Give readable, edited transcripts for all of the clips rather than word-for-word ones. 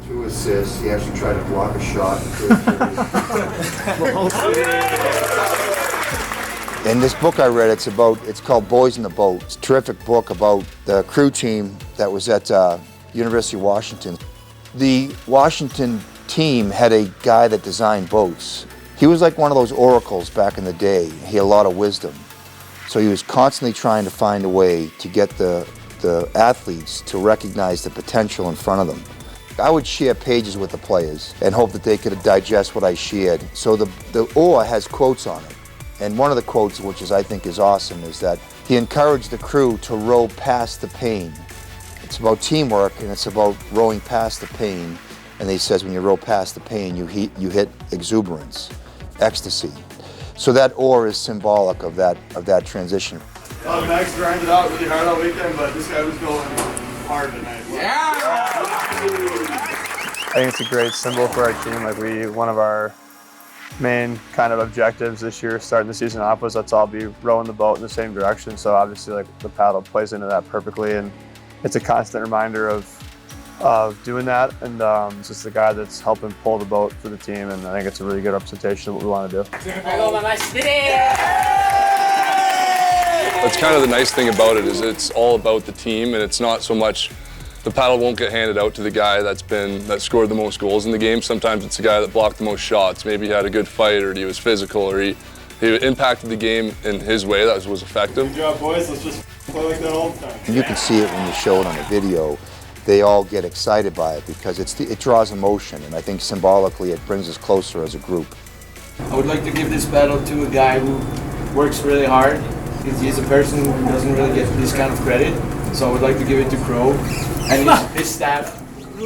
2 assists. He actually tried to block a shot. In this book I read, it's called Boys in the Boat. It's a terrific book about the crew team that was at University of Washington. The Washington team had a guy that designed boats. He was like one of those oracles back in the day. He had a lot of wisdom. So he was constantly trying to find a way to get the athletes to recognize the potential in front of them. I would share pages with the players and hope that they could digest what I shared. So the oar has quotes on it. And one of the quotes, which I think is awesome, is that he encouraged the crew to row past the pain. It's about teamwork and it's about rowing past the pain. And he says when you row past the pain, you hit exuberance, ecstasy. So that oar is symbolic of that transition. Max grinded out really hard all weekend, but this guy was going hard tonight. Yeah! I think it's a great symbol for our team. One of our main kind of objectives this year, starting the season off, was let's all be rowing the boat in the same direction. So obviously, the paddle plays into that perfectly, and it's a constant reminder of doing that. And it's just the guy that's helping pull the boat for the team, and I think it's a really good representation of what we want to do. That's kind of the nice thing about it, is it's all about the team, and it's not so much the paddle won't get handed out to the guy that scored the most goals in the game. Sometimes it's the guy that blocked the most shots. Maybe he had a good fight, or he was physical, or he impacted the game in his way that was effective. Good job, boys. Let's just play like that all the time. And you can see it when you show it on the video. They all get excited by it because it draws emotion, and I think symbolically it brings us closer as a group. I would like to give this medal to a guy who works really hard. He's a person who doesn't really get this kind of credit, so I would like to give it to Crow and his staff. To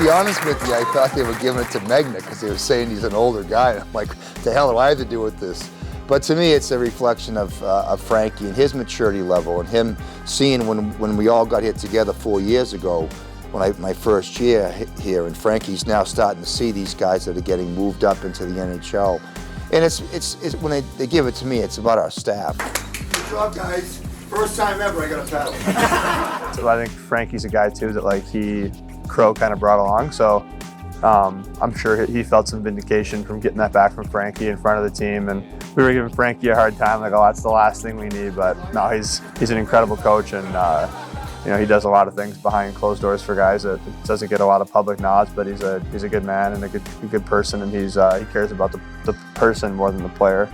be honest with you, I thought they were giving it to Megna because they were saying he's an older guy. And I'm like, what the hell do I have to do with this? But to me, it's a reflection of Frankie and his maturity level, and him seeing when we all got here together 4 years ago, my first year here, and Frankie's now starting to see these guys that are getting moved up into the NHL. And it's when they give it to me, it's about our staff. Good job, guys. First time ever I got a paddle. So I think Frankie's a guy too that Crow kind of brought along. So I'm sure he felt some vindication from getting that back from Frankie in front of the team. And we were giving Frankie a hard time, like, oh, that's the last thing we need. But no, he's an incredible coach, and he does a lot of things behind closed doors for guys that doesn't get a lot of public nods. But he's a good man and a good person, and he cares about the person more than the player,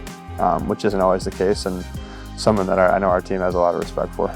which isn't always the case, and someone that I know our team has a lot of respect for.